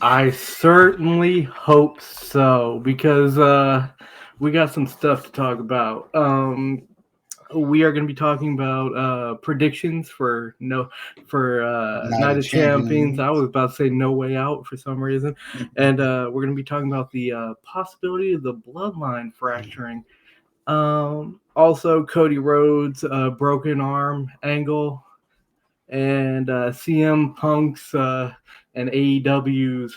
I certainly hope so because we got some stuff to talk about. We are going to be talking about predictions for Night Night of of Champions. I Champions. was about to say No Way Out for some reason, and we're going to be talking about the possibility of the bloodline fracturing. Also, Cody Rhodes' broken arm angle, and CM Punk's and AEW's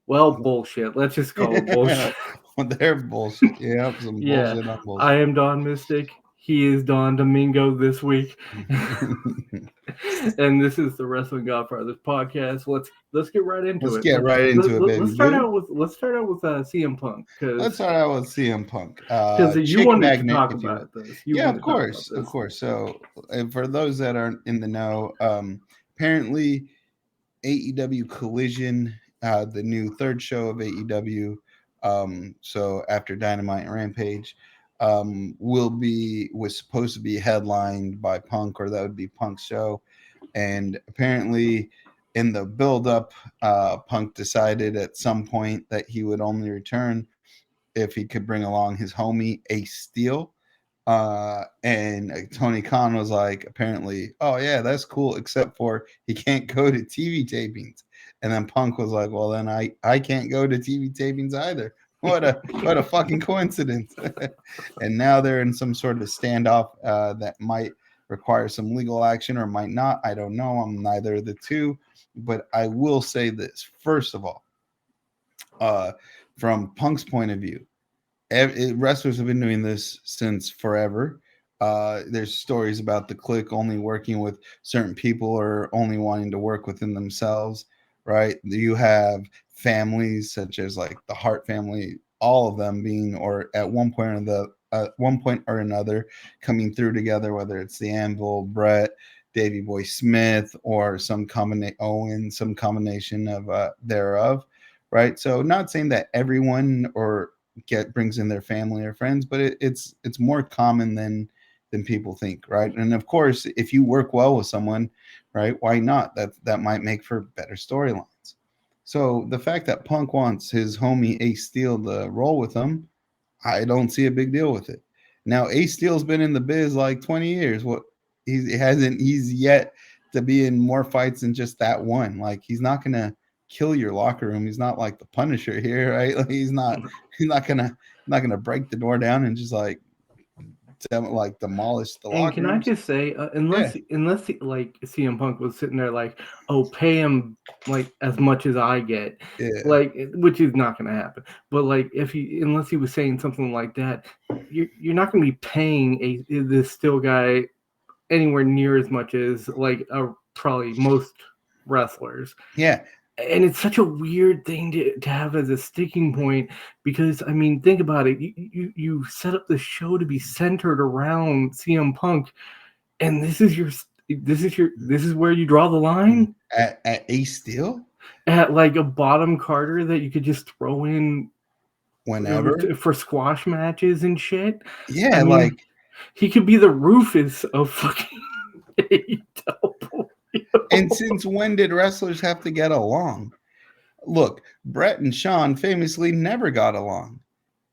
bullshit. Let's just call it bullshit. Well, they're bullshit. Yeah, some Yeah, bullshit on I bullshit. am Don Mystik. He is Don Domingo this week, and this is the Wrestling Godfatherz podcast. Let's get right into Let's it. get right into it, baby Let's start boo. out with CM Punk Let's start out with CM Punk. you Chick wanted to magnet, talk if you will. about this. You Yeah, wanted of to talk about course, of this. course. So, and for those that aren't in the know, apparently AEW Collision, the new third show of AEW. So after Dynamite and Rampage, was supposed to be headlined by Punk, or that would be Punk's show. And apparently, in the build up, Punk decided at some point that he would only return if he could bring along his homie Ace Steel. And Tony Khan was like, apparently, oh yeah, that's cool, except for he can't go to TV tapings. And then Punk was like, well, then I can't go to TV tapings either. What a fucking coincidence. And now they're in some sort of standoff that might require some legal action or might not. I don't know. I'm neither of the two. But I will say this first of all, uh, from Punk's point of view, wrestlers have been doing this since forever. There's stories about the clique only working with certain people or only wanting to work within themselves, right? You have families such as like the Hart family, all of them being, or at one point or another, coming through together, whether it's the Anvil, Brett, Davey Boy Smith, or some combination Owen, some combination of thereof, right? So, not saying that everyone or brings in their family or friends, but it's more common than people think, right? And of course, if you work well with someone, right, why not? That might make for better storylines. So the fact that Punk wants his homie Ace Steel to roll with him, I don't see a big deal with it. Now Ace Steel's been in the biz like 20 years. He's yet to be in more fights than just that one. Like he's not gonna kill your locker room. He's not like the Punisher here, right? Like he's not gonna break the door down and just like demolish the And locker can I rooms. just say, Yeah, unless like CM Punk was sitting there like, oh, pay him like as much as I get, yeah, which is not going to happen. But like, if he unless he was saying something like that, you're not going to be paying this still guy anywhere near as much as like probably most wrestlers. yeah. And it's such a weird thing to have as a sticking point because I mean think about it, you set up the show to be centered around CM Punk, and this is where you draw the line At Ace Steel, at like a bottom Carter that you could just throw in whenever. for squash matches and shit. I Yeah, mean, like, he could be the Rufus of fucking AEW. and since when did wrestlers have to get along? Look, Brett and Sean famously never got along,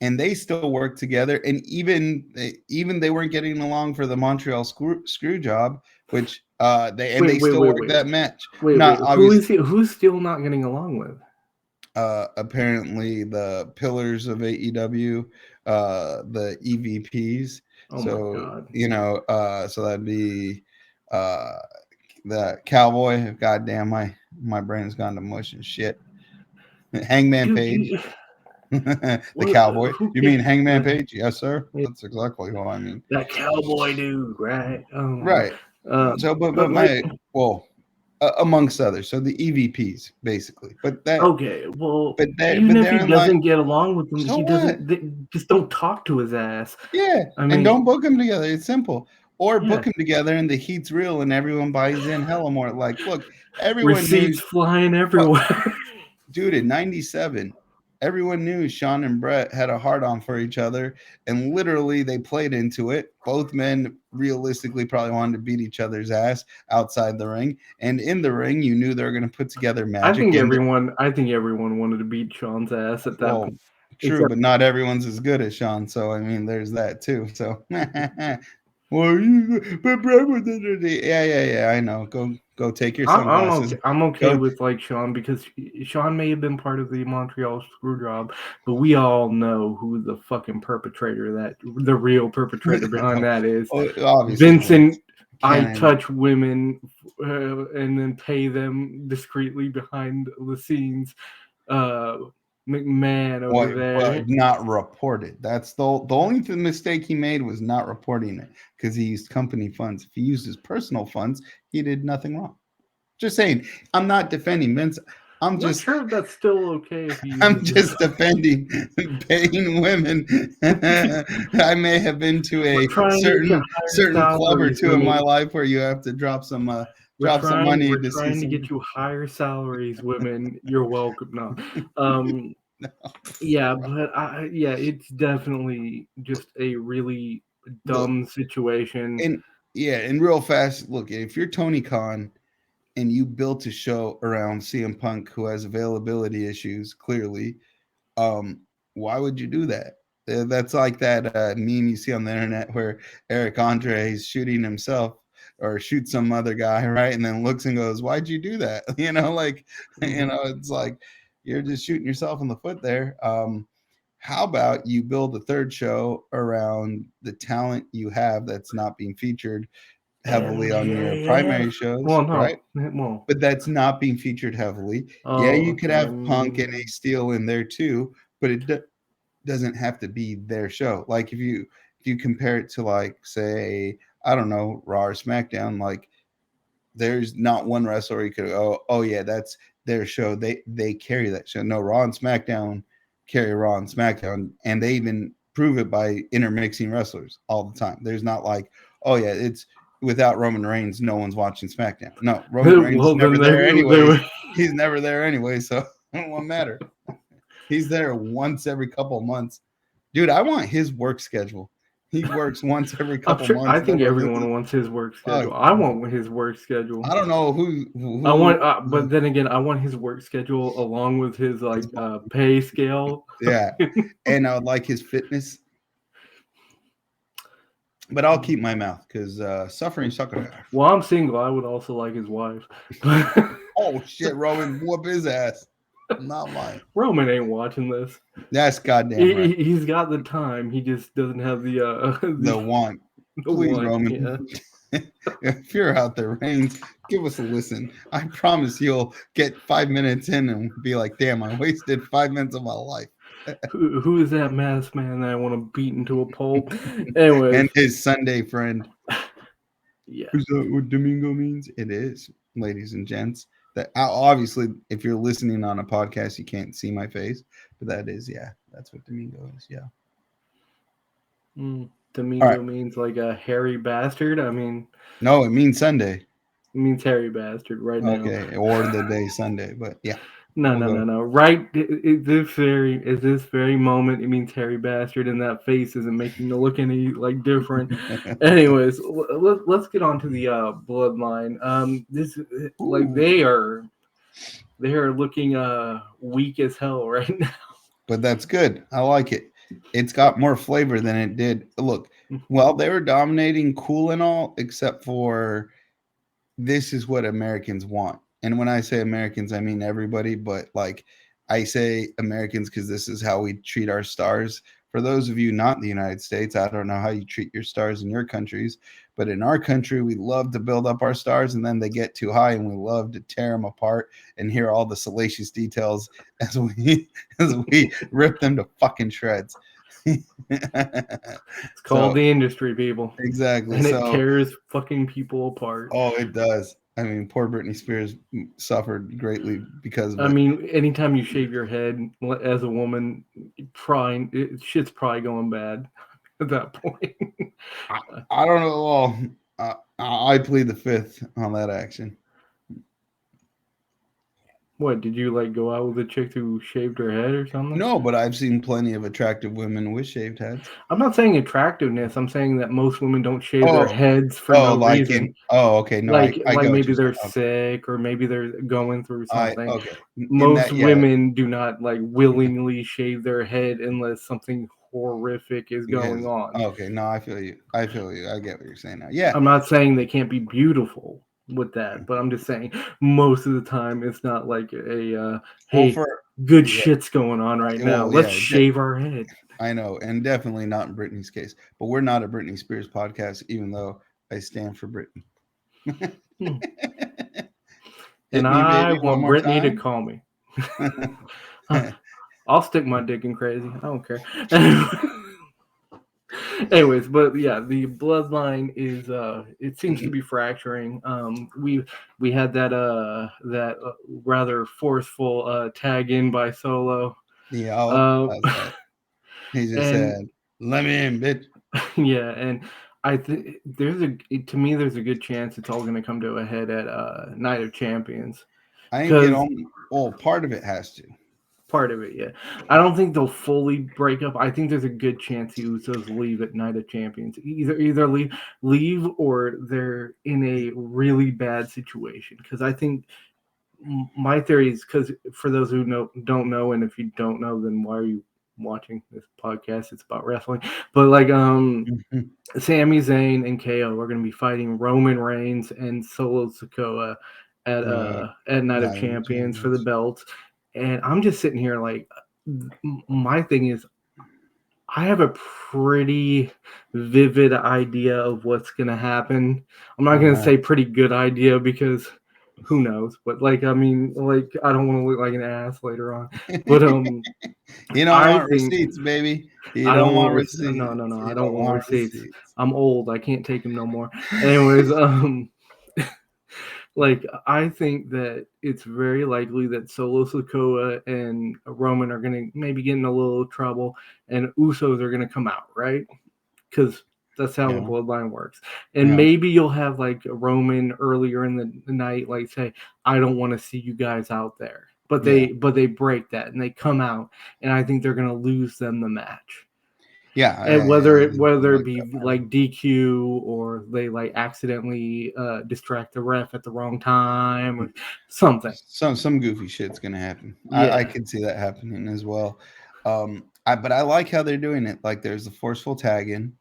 and they still worked together. And even they weren't getting along for the Montreal screw job, which Wait, they wait, still wait, worked wait, that match. wait. Not Who obvious. is he? Who's still not getting along with? Apparently the pillars of AEW, the EVPs. Oh my So god. so that'd be uh, the Cowboy. Goddamn, my brain's gone to mush and shit. Hangman Dude, Page, the what, Cowboy. who You cares? mean Hangman Page? Yes, sir. That's exactly what I mean. That cowboy dude, right? Oh my god. Right. So, but But like, my well, amongst others. So the EVPs basically, okay, well, even but if he therein like, doesn't get along with them, so he what? doesn't. They just don't talk to his ass. Yeah, I and mean, don't book them together. It's simple. Or book yeah, them together and the heat's real and everyone buys in hella more. Like, look, everyone knew, receipts flying fuck, everywhere. dude, in '97, everyone knew Sean and Brett had a hard-on for each other, and literally they played into it. Both men realistically probably wanted to beat each other's ass outside the ring, and in the ring, you knew they were going to put together magic. I think everyone wanted to beat Sean's ass at that point. True, Except, but not everyone's as good as Sean, so I mean, there's that too. So, well, yeah. I know. Go take your sunglasses. I'm okay with like Sean because Sean may have been part of the Montreal Screwjob, but we all know who the fucking perpetrator the real perpetrator behind that is. Obviously, Vincent. I touch women and then pay them discreetly behind the scenes. McMahon over there, but not reported. That's the only mistake he made was not reporting it because he used company funds. If he used his personal funds, he did nothing wrong. Just saying, I'm not defending Vince. I'm not sure if that's still okay. If you I'm just defending paying women. I may have been to a certain club or two in my life where you have to drop some money. We're trying to get you higher salaries, women. You're welcome. No. No. Yeah, but it's definitely just a really dumb situation. And real fast, look, if you're Tony Khan and you built a show around CM Punk who has availability issues, clearly, why would you do that? That's like that meme you see on the internet where Eric Andre is shooting himself or shoot some other guy, right? And then looks and goes, "Why'd you do that?" It's like you're just shooting yourself in the foot there. How about you build a third show around the talent you have that's not being featured heavily on your primary shows, right? But that's not being featured heavily. You could have Punk and Ace Steel in there too, but it doesn't have to be their show. Like if you compare it to like say I don't know Raw or SmackDown, like there's not one wrestler you could go, oh yeah, that's their show. They carry that show. No, Raw and SmackDown carry Raw and SmackDown, and they even prove it by intermixing wrestlers all the time. There's not like, oh yeah, it's without Roman Reigns, no one's watching SmackDown. No, Roman Reigns is never there anyway. He's never there anyway, so it won't matter. He's there once every couple of months. Dude, I want his work schedule. He works once every couple months. I think everyone wants his work schedule. I want his work schedule. I don't know who I want, but then again, I want his work schedule along with his like pay scale. Yeah, and I would like his fitness. But I'll keep my mouth because suffering sucker. Well, I'm single. I would also like his wife. Oh shit, Roman, whoop his ass. Not mine. Roman ain't watching this. That's goddamn right. He's got the time. He just doesn't have the want. Please, Roman. Yeah. If you're out there, Reigns, give us a listen. I promise you'll get 5 minutes in and be like, "Damn, I wasted 5 minutes of my life." Who is that masked man that I want to beat into a pulp? Anyway, and his Sunday friend. Yeah. Is that what Domingo means? It is, ladies and gents. That obviously, if you're listening on a podcast, you can't see my face, but that's what Domingo is. Yeah. Domingo means like a hairy bastard. I mean, no, it means Sunday. It means hairy bastard right now. Okay, or the day Sunday, but yeah. No. Right at this very moment, it means hairy bastard, and that face isn't making it look any like different. Anyways, let's get on to the bloodline. This like they are looking weak as hell right now. But that's good. I like it. It's got more flavor than it did. Look, well, they were dominating, cool and all, except for this is what Americans want. And when I say Americans, I mean everybody, but like I say Americans because this is how we treat our stars. For those of you not in the United States, I don't know how you treat your stars in your countries, but in our country, we love to build up our stars and then they get too high and we love to tear them apart and hear all the salacious details as we rip them to fucking shreds. It's called the industry, people. Exactly. And it tears fucking people apart. Oh, it does. I mean, poor Britney Spears suffered greatly because of it. I mean, anytime you shave your head as a woman, shit's probably going bad at that point. I don't know. Well, I plead the fifth on that action. What, did you like go out with a chick who shaved her head or something? No, but I've seen plenty of attractive women with shaved heads. I'm not saying attractiveness. I'm saying that most women don't shave their Oh, heads for no like reason. in. Oh, okay. No, I Like get what maybe you're they're saying. Okay. sick or maybe they're going through something. Okay. In Most that, yeah, women do not like willingly shave their head unless something horrific is going because on. okay. No, I feel you. I feel you. I get what you're saying now. Yeah. I'm not saying they can't be beautiful with that, but I'm just saying most of the time it's not like Well, hey, for good yeah. shit's going on right now. Well, Let's yeah. shave our head. I know, and definitely not in Britney's case. But we're not a Britney Spears podcast, even though I stand for Britney. Hmm. Hit And me, I baby, one want more Brittany to time. call me. I'll stick my dick in crazy. I don't care. Anyways, but yeah, the bloodline is it seems to be fracturing. We had that rather forceful tag in by Solo. Yeah, I'll Uh pause that. He just and said, "Let me in, bitch." yeah, and I think to me there's a good chance it's all going to come to a head at Night of Champions, I didn't get because on. Well, part of it has to. part of it, yeah. I don't think they'll fully break up. I think there's a good chance the Usos leave at Night of Champions. Either leave or they're in a really bad situation. Because I think my theory is, because for those who don't know, and if you don't know, then why are you watching this podcast? It's about wrestling. But like Sami Zayn and KO are going to be fighting Roman Reigns and Solo Sikoa at Night of Not even Champions for the champions. belts. And I'm just sitting here like, my thing is, I have a pretty vivid idea of what's going to happen. I'm not Oh going to no. say pretty good idea, because who knows, but like, I mean, like, I don't want to look like an ass later on, but You don't I want think receipts, baby. You I don't don't want want no, receipts. no, no, I You don't don't want want receipts. receipts. I'm old. I can't take them no more. Anyways, like, I think that it's very likely that Solo Sikoa and Roman are gonna maybe get in a little trouble, and Usos are gonna come out, right? Because that's how the Yeah. bloodline works. And Yeah. maybe you'll have like Roman earlier in the night, like, say, I don't want to see you guys out there. But Yeah. they break that and they come out, and I think they're gonna lose them the match. Yeah. And Something whether it like be that might like happen. DQ, or they like accidentally distract the ref at the wrong time or something. Some goofy shit's gonna happen. I Yeah. could see that happening as well. But I like how they're doing it. Like there's the forceful tag in.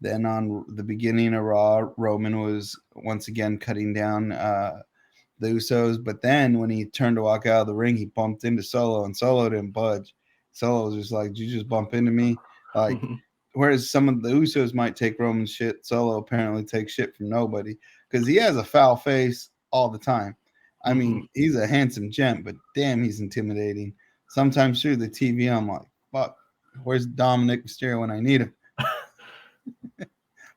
Then on the beginning of Raw, Roman was once again cutting down the Usos. But then when he turned to walk out of the ring, he bumped into Solo, and Solo didn't budge. Solo was just like, "Did you just bump into me?" Like, whereas some of the Usos might take Roman shit, Solo apparently takes shit from nobody because he has a foul face all the time. I mean, he's a handsome gent, but damn, he's intimidating. Sometimes through the TV, I'm like, fuck, where's Dominic Mysterio when I need him?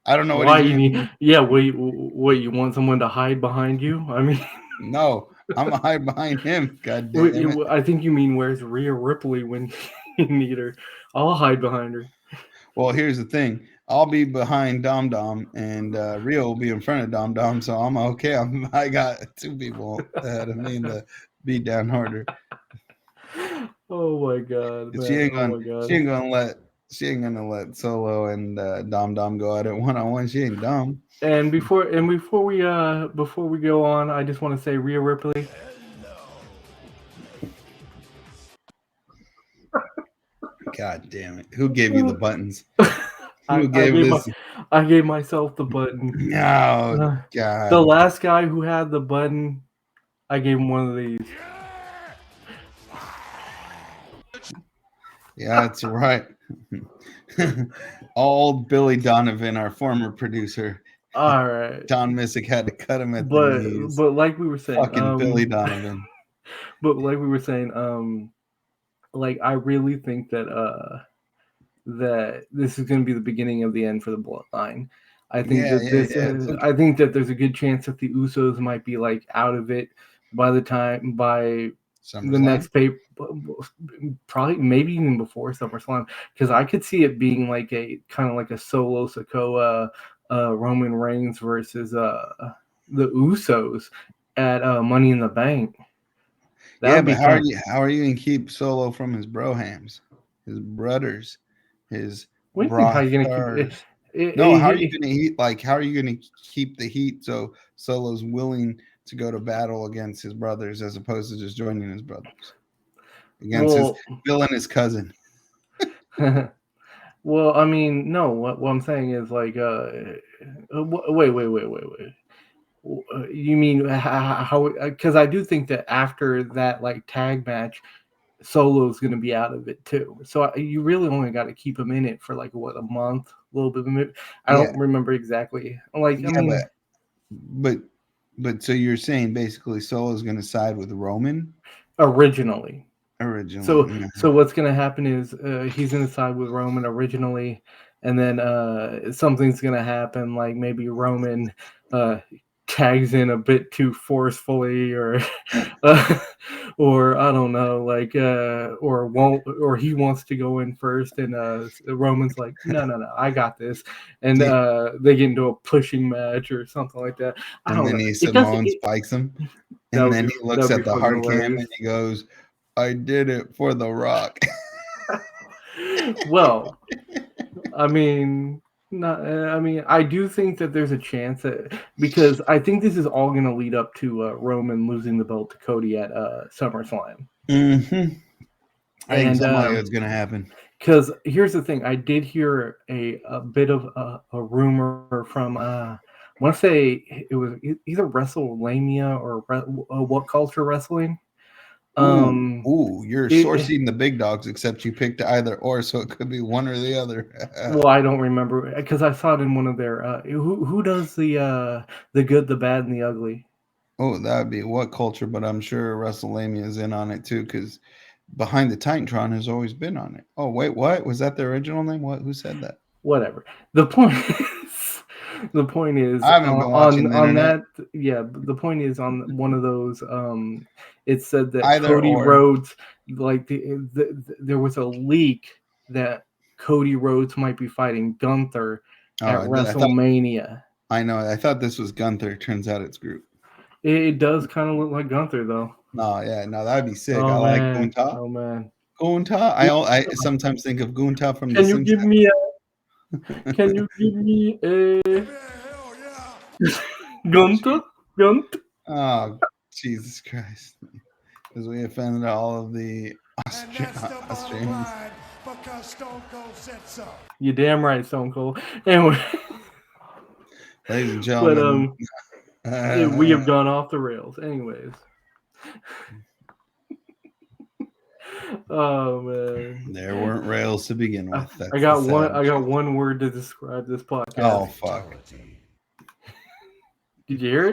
I don't know what Why he's you gonna need? do. Yeah, what you want someone to hide behind you? I mean, No, I'm gonna hide behind him. God damn it. I think you mean, where's Rhea Ripley when you need her? I'll hide behind her. Well, here's the thing. I'll be behind Dom Dom, and Rio will be in front of Dom Dom, so I'm okay. I got two people ahead of me in the beat down order. Oh my god, She man! ain't Oh gonna my she god! ain't gonna let she ain't gonna let Solo and Dom Dom go at it one on one. She ain't dumb. And before we go on, I just want to say, Rhea Ripley. God damn it! Who gave you the buttons? I, Who I gave gave my this? I gave myself the button. No, The God. last guy who had the button, I gave him one of these. Yeah, that's right. Old Billy Donovan, our former producer, All right, John Missick had to cut him at the but knees. but like we were saying, Fucking Billy Donovan. but like we were saying, like, I really think that that this is going to be the beginning of the end for the bloodline. Yeah, yeah, yeah. It's okay. I think that there's a good chance that the Usos might be like out of it by the SummerSlam. next pay, probably maybe even before SummerSlam, because I could see it being like a kind of like a Solo Sikoa, Roman Reigns versus the Usos at Money in the Bank. That would be but how are you gonna keep Solo from his brohams, his brothers, his What do you mean? How you gonna keep brothers? No, how are you it? gonna how are you gonna keep the heat so Solo's willing to go to battle against his brothers as opposed to just joining his brothers against his Well, Bill and his cousin? well, I mean, no. What I'm saying is like, wait. You mean how? Because I do think that after that like tag match, Solo's going to be out of it too. So you really only got to keep him in it for like what, a month, a little bit. I Yeah, don't remember exactly. Like, I yeah, mean, but so you're saying basically Solo's gonna side with Roman originally. originally? So what's going to happen is he's going to side with Roman originally, and then something's going to happen, like maybe Roman tags in a bit too forcefully, or or I don't know, like or won't, or he wants to go in first, and Roman's like, no, I got this, and Yeah. they get into a pushing match or something like that. I And don't then know. he It doesn't. Simone spikes him, That and would then be he looks at the fucking hard cam hilarious. and he goes, "I did it for The Rock." Well, I mean, not. I mean, I do think that there's a chance that, because I think this is all going to lead up to Roman losing the belt to Cody at SummerSlam. Mm-hmm. I think And something like that's gonna happen. because here's the thing, I did hear a bit of a rumor from I want to say it was either WrestleMania or What Culture Wrestling. Um, You're it, sourcing the big dogs, except you picked either or, so it could be one or the other. Well, I don't remember because I saw it in one of their. Who does the good, the bad, and the ugly? Oh, that would be What Culture, but I'm sure WrestleMania is in on it too, because Behind the Titantron has always been on it. Oh, wait, what? Was that the original name? What? Who said that? Whatever. The point is, the point is I haven't been watching the on internet. that. Yeah, the point is on one of those. It said that Either Cody or. Rhodes, like there was a leak that Cody Rhodes might be fighting Gunther at Oh, I thought WrestleMania. I know. I thought this was Gunther. Turns out it's Groot. It does kind of look like Gunther though. No, yeah, no, that'd be sick. I Oh like man. Gunta. Oh man. Gunta. I sometimes think of Gunta from The Can you give Simpsons. me can you give me a Gunther? Gunt? Oh, Jesus Christ! Because we offended all of the Australians. Because Stone Cold said so. You damn right, Stone Cold. Anyway, Ladies and but gentlemen, we have gone off the rails. Anyways. Oh man. there weren't rails to begin with. That's I got the sad I got truth. one word to describe this podcast. Oh fuck! Did you hear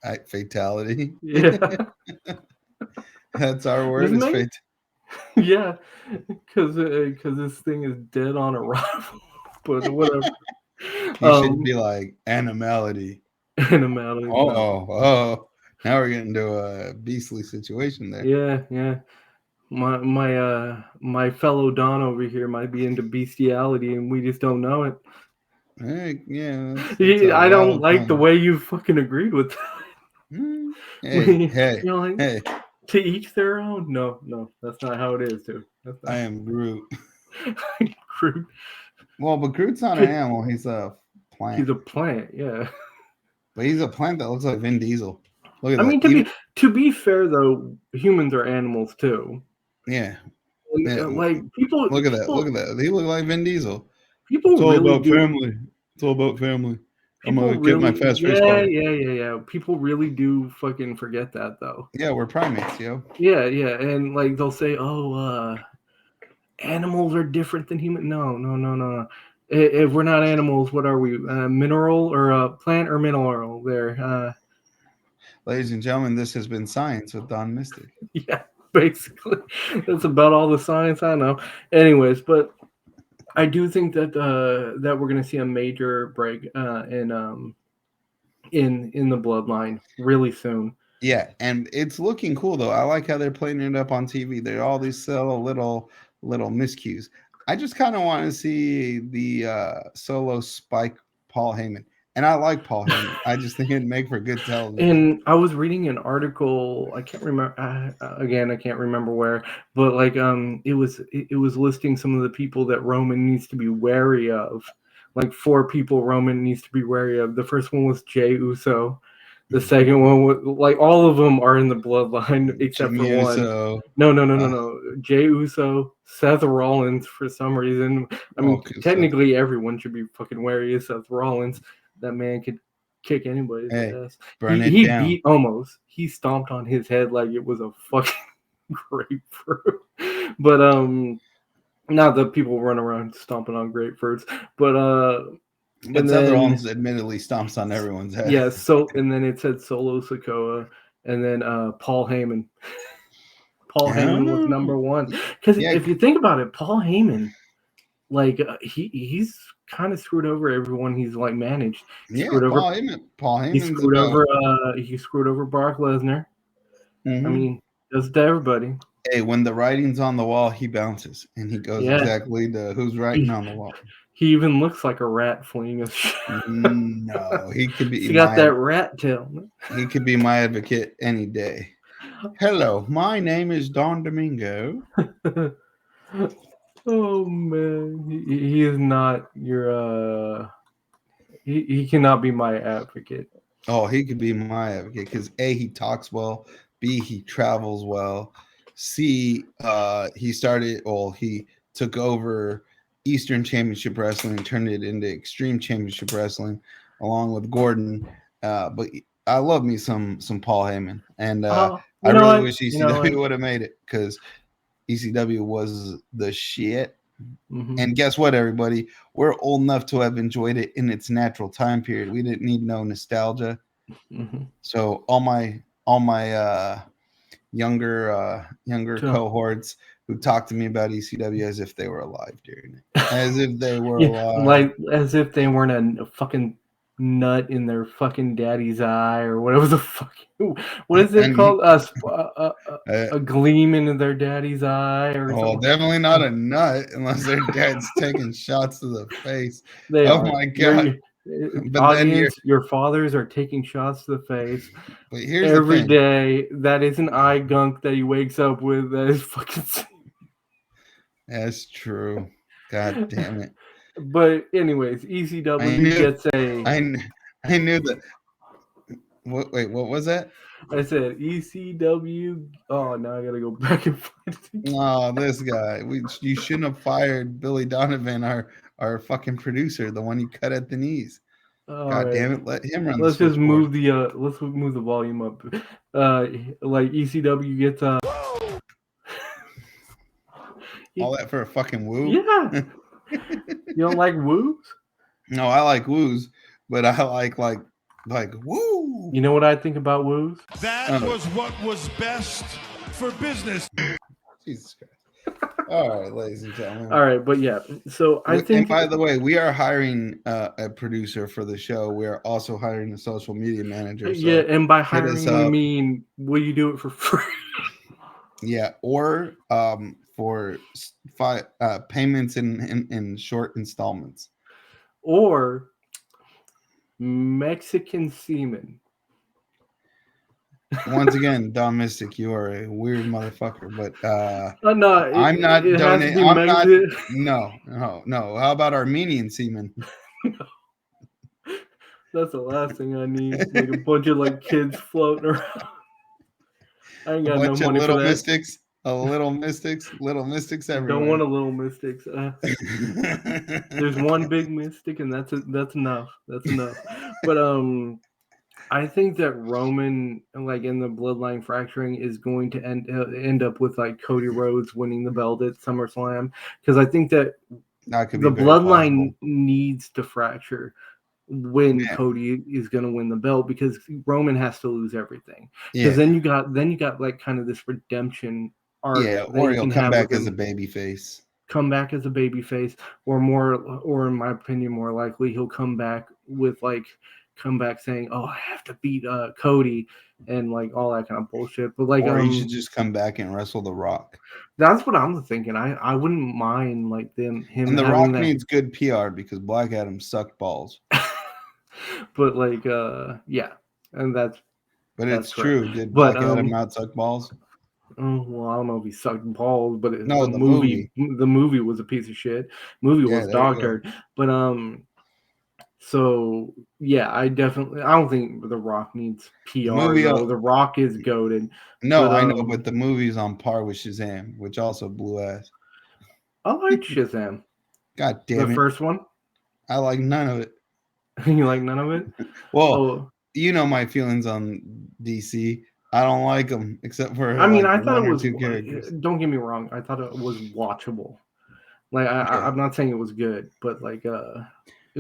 it? Fatality. Yeah. That's our word. Isn't Is it? fate. Yeah, because this thing is dead on arrival. But whatever. You should be like animality. Animality. No. Oh. Now we're getting into a beastly situation there. Yeah. My fellow Don over here might be into bestiality, and we just don't know it. Yeah. I don't like the way you fucking agreed with that. Hey. To each their own. No, that's not how it is, dude. I am Groot. Groot. Well, but Groot's not an animal. He's a plant. He's a plant, yeah. But he's a plant that looks like Vin Diesel. Look at I that. mean, to be fair though, humans are animals too. Yeah. Like people. Look at that. Look at that. He look like Vin Diesel. People It's all really about family. It's all about family. I'm People gonna get my fast race car. Yeah. People really do fucking forget that though. Yeah, we're primates, yo. Yeah, and like they'll say, "Oh, animals are different than human." No. If we're not animals, what are we? Mineral or plant or mineral? There. Ladies and gentlemen, this has been Science with Don Mystik. Yeah, basically, that's about all the science I know. Anyways, but I do think that that we're going to see a major break in the bloodline really soon. Yeah, and it's looking cool though. I like how they're playing it up on TV. There are all these little miscues. I just kind of want to see the Solo Spike Paul Heyman. And I like Paul Heyman. I just think it'd make for good television. And I was reading an article. I can't remember. Again, I can't remember where, but like it was listing some of the people that Roman needs to be wary of. Like 4 people Roman needs to be wary of. The first one was Jey Uso. The second one was like all of them are in the bloodline except Jimmy for one. Uso. No. Jey Uso, Seth Rollins for some reason. I mean, technically everyone should be fucking wary of Seth Rollins. That man could kick anybody's ass. He beat almost. He stomped on his head like it was a fucking grapefruit. But not that people run around stomping on grapefruits, but Seth Rollins admittedly stomps on everyone's head. Yeah, so and then it said Solo Sikoa and then Paul Heyman. Paul Heyman was number 1. Because if you think about it, Paul Heyman, like he's kind of screwed over everyone he's like managed. He screwed over Paul Heyman. He screwed over Brock Lesnar. I mean, does to everybody. Hey, when the writing's on the wall, he bounces and he goes exactly to who's writing on the wall. He even looks like a rat fleeing a shit. No, he could be. He got that rat tail. He could be my advocate any day. Hello, my name is Don Domingo. Oh man, he is not your. He cannot be my advocate. Oh, he could be my advocate because A, he talks well. B, he travels well. C, he took over Eastern Championship Wrestling and turned it into Extreme Championship Wrestling along with Gordon. But I love me some Paul Heyman. And I really wish ECW would have made it because ECW was the shit. Mm-hmm. And guess what, everybody? We're old enough to have enjoyed it in its natural time period. We didn't need no nostalgia. Mm-hmm. So all my younger cohorts who talked to me about ECW as if they were alive during it. As if they were alive. Like as if they weren't a fucking nut in their fucking daddy's eye or whatever the fuck. What is it called? A gleam in their daddy's eye or something. Definitely not a nut unless their dad's taking shots to the face. My God. But audience, your fathers are taking shots to the face. But here's every day. That is an eye gunk that he wakes up with. That is fucking. That's true. God damn it. But anyways, ECW gets a. I knew that. Wait, what was that? I said ECW. Oh, now I gotta go back and find it. Oh, this guy. You shouldn't have fired Billy Donovan, our fucking producer, the one you cut at the knees. God damn it! Let him run. Let's just move the volume up. Like ECW gets all that for a fucking woo? Yeah. You don't like woos? No, I like woos, but I like woo. You know what I think about woos? That was what was best for business. Jesus Christ. All right, ladies and gentlemen. All right, but yeah. So I think. And by the way, we are hiring a producer for the show. We are also hiring a social media manager. So yeah, and by hiring, we mean will you do it for free? Yeah, or for payments in short installments, or Mexican semen. Once again, Don Mystik, you are a weird motherfucker, but no, I'm not donating. No. How about Armenian semen? That's the last thing I need. Like a bunch of like kids floating around. I ain't got no money for that. Mystics, little mystics everywhere. Don't want a little mystics. There's one big mystic, and that's enough. That's enough. But I think that Roman, like in the bloodline fracturing, is going to end up with like Cody Rhodes winning the belt at SummerSlam, because I think that the bloodline needs to fracture when Cody is going to win the belt, because Roman has to lose everything. Because then you got like kind of this redemption arc. Yeah, or he'll come back as a babyface. Come back as a babyface, or in my opinion, more likely he'll come back saying, "Oh, I have to beat Cody," and like all that kind of bullshit. But like, or he should just come back and wrestle The Rock. That's what I'm thinking. I wouldn't mind like him. And The Rock needs good PR because Black Adam sucked balls. But like, yeah, and that's it's correct. true. Did But Black Adam not suck balls? well, I don't know if he sucked balls, but No, the movie. the movie was a piece of shit. Movie Yeah, was there you dog go. turd. But so yeah, I don't think The Rock needs PR movie, though. The Rock is goated. No, But I know, but the movie's on par with Shazam, which also blew ass. I like Shazam. God The damn it. first one. I like none of it. You like none of it? Well, Oh, you know my feelings on DC. I don't like them except for I mean, like I thought it one or was. two characters. Don't get me wrong. I thought it was watchable. Like Yeah. I'm not saying it was good, but like it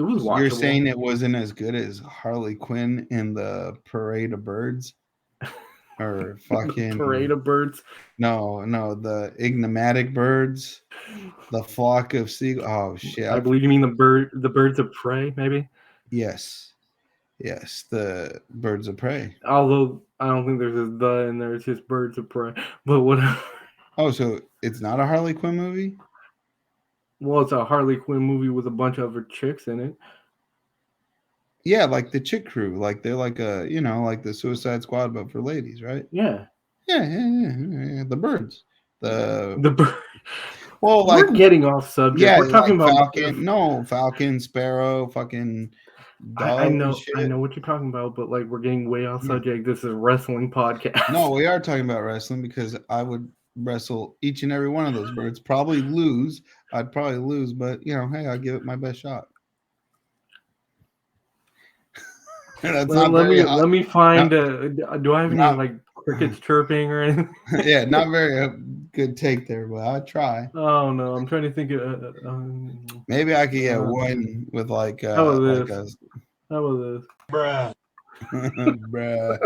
was watchable. You're saying it wasn't as good as Harley Quinn in the Parade of Birds, or fucking Parade of Birds? No, the Enigmatic Birds, the Flock of Seagulls. Oh shit! I believe you mean the Birds of Prey, maybe. Yes, the Birds of Prey. Although I don't think there's a the in there, it's just Birds of Prey. But whatever. Oh, so it's not a Harley Quinn movie? Well, it's a Harley Quinn movie with a bunch of other chicks in it. Yeah, like the Chick Crew, like they're like a like the Suicide Squad, but for ladies, right? Yeah. Yeah. The birds, The bird. well, We're like getting off subject. yeah, We're talking like about Falcon. No, Falcon, Sparrow, fucking dove. I and know shit. what you're talking about, but like we're getting way off Yeah. subject. This is a wrestling podcast. No, we are talking about wrestling because I would wrestle each and every one of those birds. Probably lose. I'd probably lose, but hey, I'll give it my best shot. That's Let me find. Not, do I have any not, like crickets chirping or anything? Yeah, not very good take there, but I'll try. Oh no, I'm trying to think of. Maybe I could get one with like How about like this? How about this? Bruh. Bruh.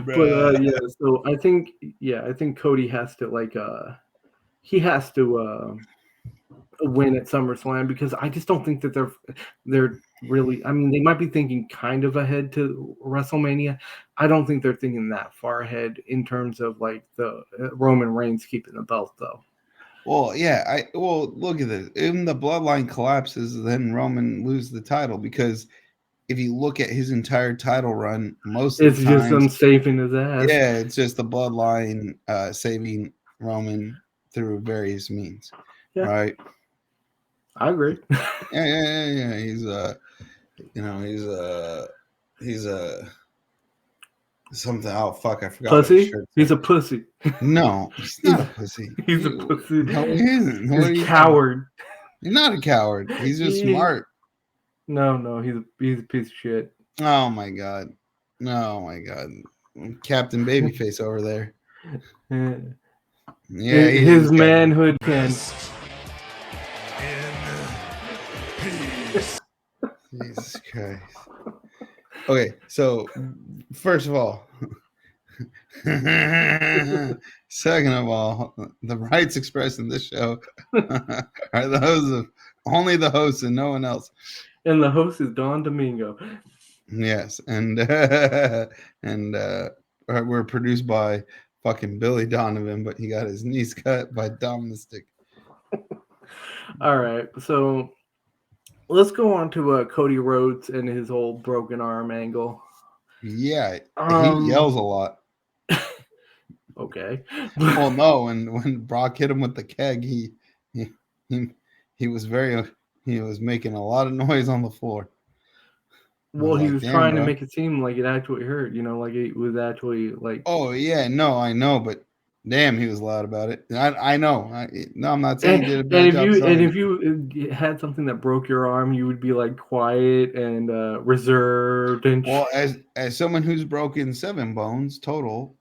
But yeah, so I think Cody has to he has to win at SummerSlam, because I just don't think that they're really. I mean, they might be thinking kind of ahead to WrestleMania. I don't think they're thinking that far ahead in terms of like the Roman Reigns keeping the belt though. Well, yeah, look at this. If the bloodline collapses, then Roman loses the title, because if you look at his entire title run, most of It's the just them times, saving his ass. yeah, it's just the bloodline saving Roman through various means, right? I agree. Yeah. He's something. Oh fuck, I forgot. Pussy? He's a pussy. No, he's not a pussy. He's a pussy. No, he isn't. He's a coward. He's not a coward. He's just smart. No, he's a piece of shit. Oh my god. Captain Babyface over there. Yeah, his manhood can. Jesus Christ. Okay, so first of all, second of all, the rights expressed in this show are those of only the hosts and no one else. And the host is Don Domingo. Yes, and we're produced by fucking Billy Donovan, but he got his knees cut by Dom Mystik. All right, so let's go on to Cody Rhodes and his whole broken arm angle. Yeah, he yells a lot. Okay. Well, no, when Brock hit him with the keg, he was making a lot of noise on the floor. Well, he was trying to make it seem like it actually hurt, like it was actually like. Oh yeah, no, I know, but damn, he was loud about it. I know. I'm not saying he did a bad job. And if you had something that broke your arm, you would be like quiet and reserved and. Well, as someone who's broken 7 bones total,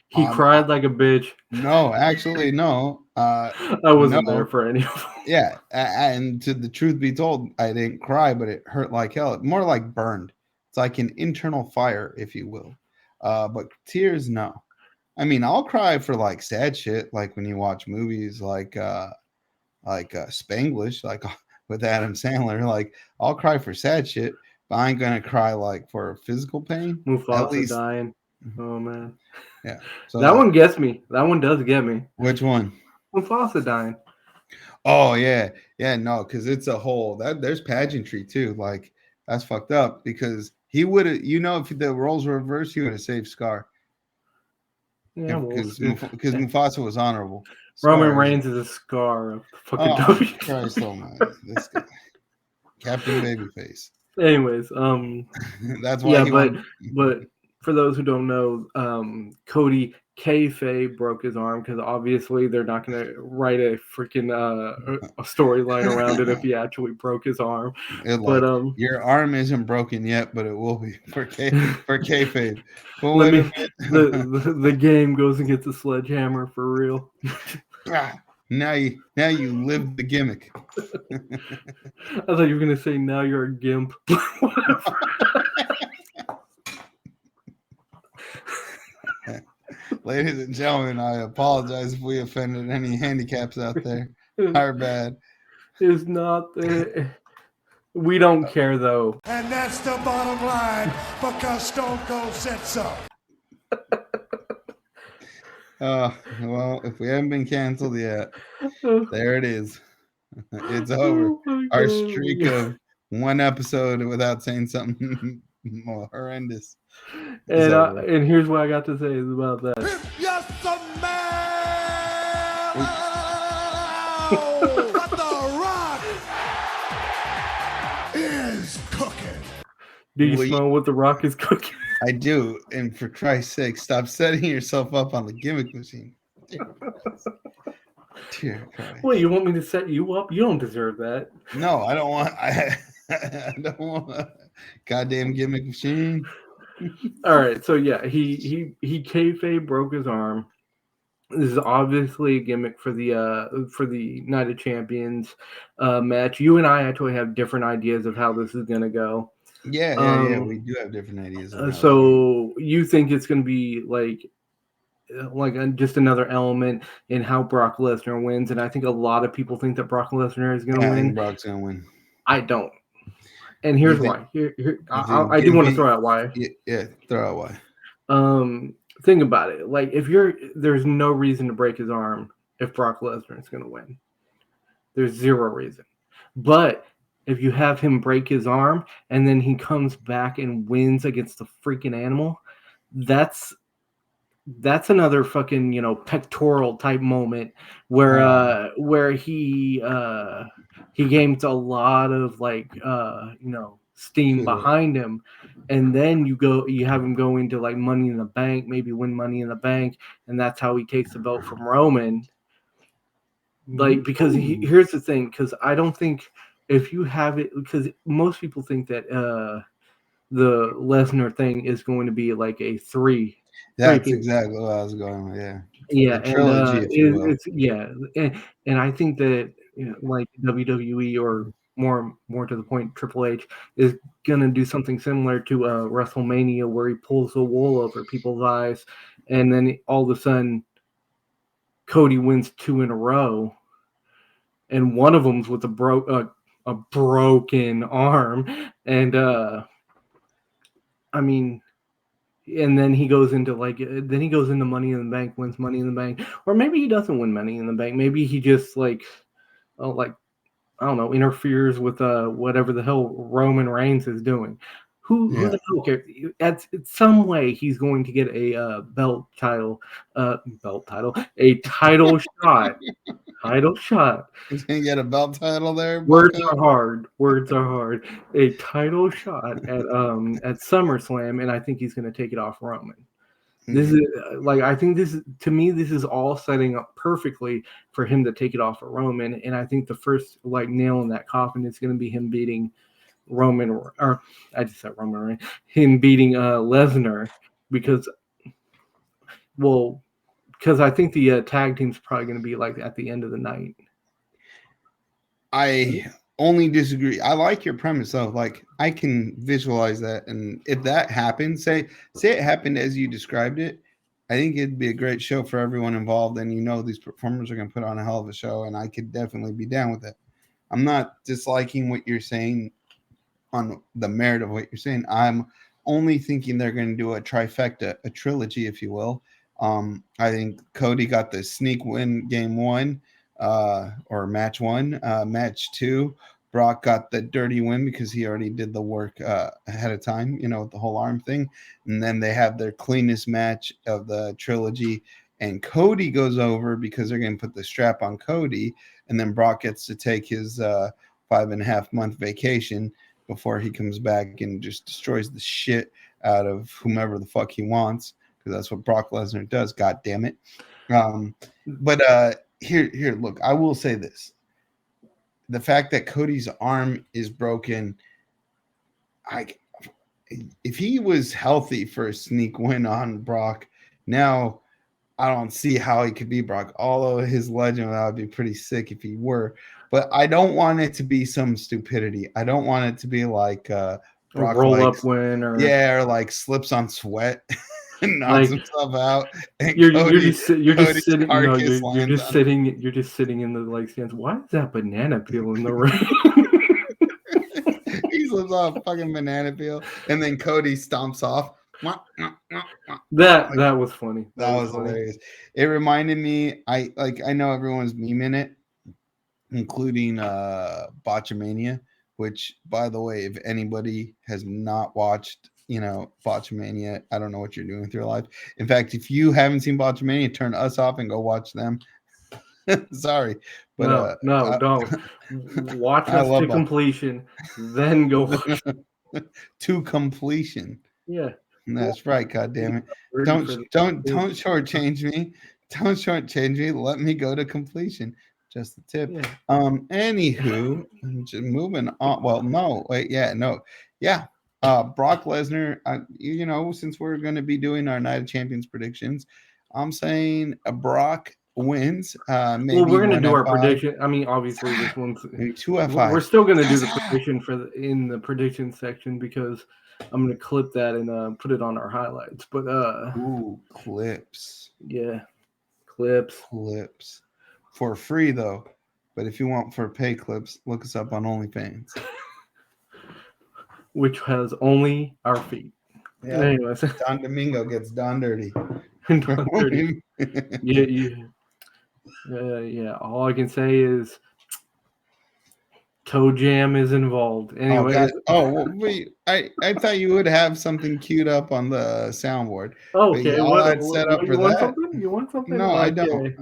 he cried like a bitch. No, actually, no. I wasn't there for any of them. Yeah, and to the truth be told, I didn't cry, but it hurt like hell. More like burned. It's like an internal fire, if you will. But tears, no. I mean, I'll cry for like sad shit, like when you watch movies like Spanglish, like with Adam Sandler. Like I'll cry for sad shit, but I ain't gonna cry like for physical pain. Mufasa at least dying. Oh man. Yeah. So that one gets me. That one does get me. Which one? Mufasa dying. Oh yeah, no, because it's a whole there's pageantry too. Like That's fucked up because he would have, if the roles were reversed, he would have saved Scar. Yeah, Because Mufasa was honorable. Roman Scar Reigns is a scar of the fucking Oh, Christ almighty. This guy. Captain Babyface. Anyways, that's why he won. But for those who don't know, Cody kayfabe broke his arm because obviously they're not going to write a freaking a storyline around it if he actually broke his arm. But your arm isn't broken yet, but it will be for kayfabe. But the game goes and gets a sledgehammer for real. Now you live the gimmick. I thought you were gonna say now you're a gimp. Ladies and gentlemen, I apologize if we offended any handicaps out there. Our bad. It's not. We don't care though. And that's the bottom line because Stone Cold said so. Well, if we haven't been canceled yet, there it is. It's over. Our streak of one episode without saying something more horrendous. And here's what I got to say about that. Yes, man! But The Rock is cooking. Do you smell what The Rock is cooking? I do, and for Christ's sake, stop setting yourself up on the gimmick machine. Dear Christ. Well, you want me to set you up? You don't deserve that. No, I don't want. I don't want a goddamn gimmick machine. All right, so yeah, he kayfabe broke his arm. This is obviously a gimmick for the Night of Champions match. You and I actually have different ideas of how this is gonna go. Yeah, we do have different ideas. So you think it's going to be like just another element in how Brock Lesnar wins, and I think a lot of people think that Brock Lesnar is going to win. I think Brock's going to win. I don't, and here's why. I do want to throw out why. Yeah, throw out why. Think about it. Like there's no reason to break his arm if Brock Lesnar is going to win. There's zero reason, but if you have him break his arm and then he comes back and wins against the freaking animal, that's another fucking, pectoral type moment where he gains a lot of steam behind him, and then you have him go into like Money in the Bank, maybe win Money in the Bank, and that's how he takes the belt from Roman. Like, because here's the thing, because I don't think if you have it, because most people think that the Lesnar thing is going to be like a three. That's exactly what I was going with. Yeah. Yeah, a trilogy, and I think that like WWE or more to the point, Triple H is gonna do something similar to WrestleMania, where he pulls the wool over people's eyes, and then all of a sudden Cody wins 2 in a row, and one of them's with a broken arm, and and then he goes into Money in the Bank, wins Money in the Bank, or maybe he doesn't win Money in the Bank. Maybe he just I don't know, interferes with whatever the hell Roman Reigns is doing. Who the hell cares? At some way he's going to get a title shot. Title shot. He's gonna get a belt title there. Words are hard. A title shot at SummerSlam, and I think he's gonna take it off Roman. This is I think this is all setting up perfectly for him to take it off of Roman, and I think the first nail in that coffin is gonna be him beating Roman, or I just said Roman Reigns, him beating Lesnar, because I think the tag team's probably going to be at the end of the night. I only disagree. I like your premise though. I can visualize that, and if that happens, say it happened as you described it, I think it'd be a great show for everyone involved. And these performers are going to put on a hell of a show, and I could definitely be down with it. I'm not disliking what you're saying on the merit of what you're saying. I'm only thinking they're going to do a trifecta, a trilogy, if you will. I think Cody got the sneak win game 1, or match 1, match 2. Brock got the dirty win because he already did the work ahead of time, with the whole arm thing. And then they have their cleanest match of the trilogy. And Cody goes over because they're going to put the strap on Cody. And then Brock gets to take his 5.5-month vacation before he comes back and just destroys the shit out of whomever the fuck he wants, because that's what Brock Lesnar does. God damn it. But here, look, I will say this. The fact that Cody's arm is broken, if he was healthy for a sneak win on Brock, now I don't see how he could be Brock. Although his legend, that would be pretty sick if he were. But I don't want it to be some stupidity. I don't want it to be like Brock a roll-up win, or like slips on sweat and knocks like, himself out. And you're just sitting in the stands. Why is that banana peel in the ring? He slips off a fucking banana peel, and then Cody stomps off. That was funny. That was hilarious. It reminded me. I know everyone's memeing it, including Botchamania, which, by the way, if anybody has not watched, Botchamania, I don't know what you're doing with your life. In fact, if you haven't seen Botchamania, turn us off and go watch them. Sorry, but don't watch us to completion, then go watch to completion. Yeah, that's right. God damn it! Don't shortchange me. Don't shortchange me. Let me go to completion. Just the tip. Yeah. Anywho, just moving on. Well, no, wait, no. Brock Lesnar. Since we're going to be doing our Night of Champions predictions, I'm saying Brock wins. Maybe we're going to do our prediction. I mean, obviously, this one's 2F5. We're still going to do the prediction in the prediction section, because I'm going to clip that and put it on our highlights. But clips. Yeah, clips for free though. But if you want for pay clips, look us up on OnlyFans, which has only our feet. Yeah. Anyways, Don Domingo gets Don dirty. Don dirty. Yeah. All I can say is Toe Jam is involved. Anyway. Wait. I thought you would have something queued up on the soundboard. Okay. You want something? You want something? No, okay. I don't.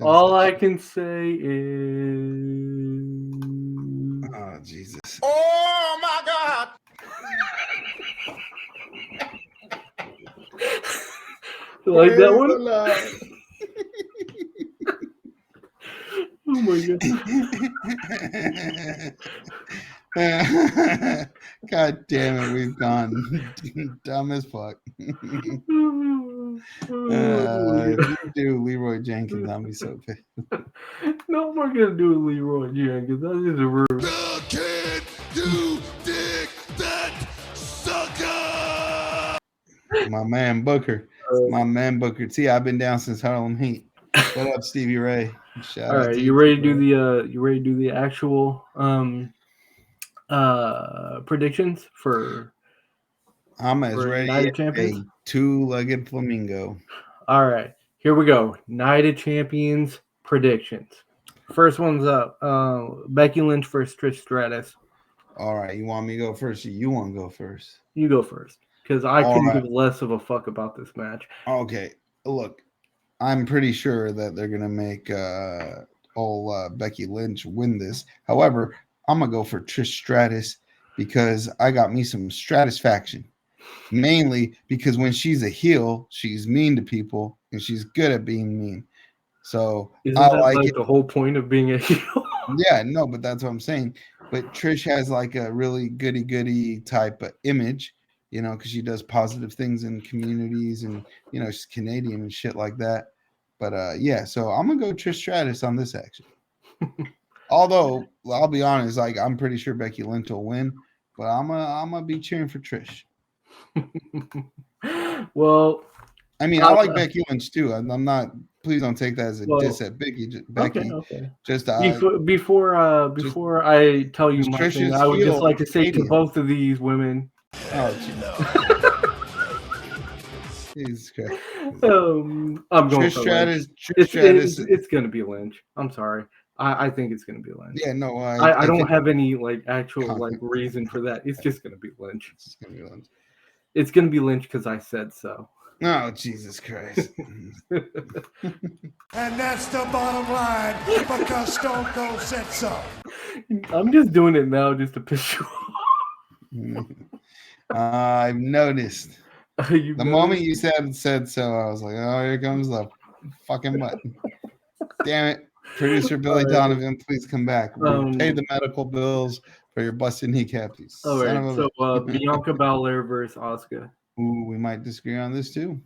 All I can say is. Oh Jesus! Oh my God! You like that one? Oh my God. God damn it, we've gone dumb as fuck. If you do Leroy Jenkins, I'll be so pissed. No, I'm not gonna do Leroy Jenkins. That is a rude. The kid you dig that sucker. My man Booker. See, I've been down since Harlem Heat. What up, Stevie Ray? All right, you ready to do the actual predictions for? I'm as ready as a two-legged flamingo. All right, here we go. Night of Champions predictions. First one's up. Becky Lynch versus Trish Stratus. All right, you want me to go first, or you want to go first? You go first, because I couldn't give less of a fuck about this match. Okay, look, I'm pretty sure that they're gonna make Becky Lynch win this. However, I'm gonna go for Trish Stratus because I got me some Stratusfaction. Mainly because when she's a heel, she's mean to people and she's good at being mean. So isn't that like the whole point of being a heel? Yeah, no, but that's what I'm saying. But Trish has like a really goody type of image, because she does positive things in communities and she's Canadian and shit like that. But so I'm gonna go Trish Stratus on this action. Although I'll be honest, like I'm pretty sure Becky Lynch will win, but I'm gonna be cheering for Trish. Well, I mean, I like Becky Lynch too. I'm not. Please don't take that as a diss at Becky. Okay. Just before I tell you my thing, I would just like to say to both of these women. Oh, Jesus Christ. I'm going Trish Stratus. It's going to be Lynch. I'm sorry. I think it's gonna be Lynch. Yeah, no, I don't think have any like actual like reason for that. It's just gonna be Lynch. it's just gonna be Lynch. It's gonna be Lynch because I said so. Oh, Jesus Christ. And that's the bottom line because Stone Cold said so. I'm just doing it now just to piss you off. I've noticed. The Moment you said so, I was like, oh, here comes the fucking button. Damn it. Producer Billy Donovan, please come back. We'll pay the medical bills for your busted kneecap. You son of a so Bianca Belair versus Asuka. Ooh, we might disagree on this too.